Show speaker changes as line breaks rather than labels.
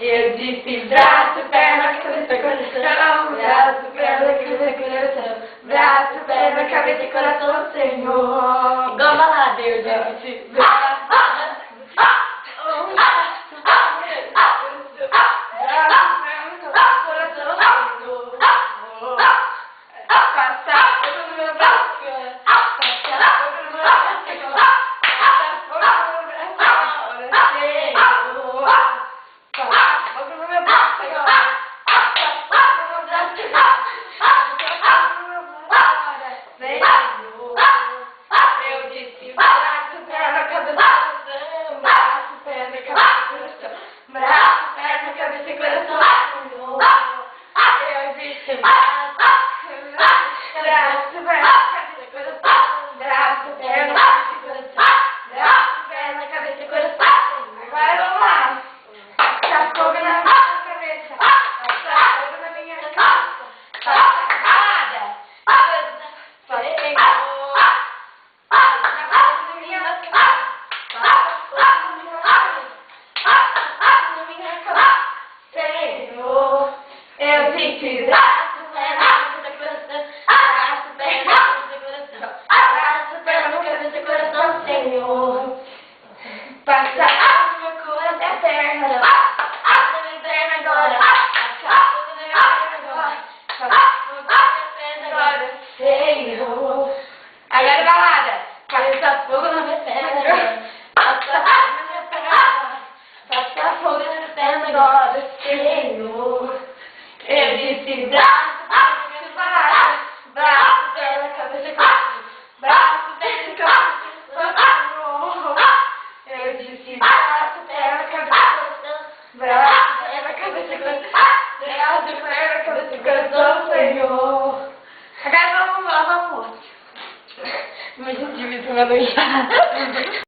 Eu disse braço, perna, cabeça, coração. Braço, perna, cabeça, coração. Braço, perna, cabeça e coração, Senhor. Igual balada, eu disse braço. Passa no meu coração até a perna. Passa na minha perna agora. Passa na minha perna agora. Passa na minha perna agora. Senhor. Agora balada. Passa fogo na minha perna agora. Passa fogo na minha perna agora. Passa fogo na minha perna agora. Senhor. Eu disse braço, braço, perna, cabeça, coração. Braço, perna, cabeça. Braço, perna, cabeça, coração, Senhor. Agora vamos lá, vamos. Mas gente, isso me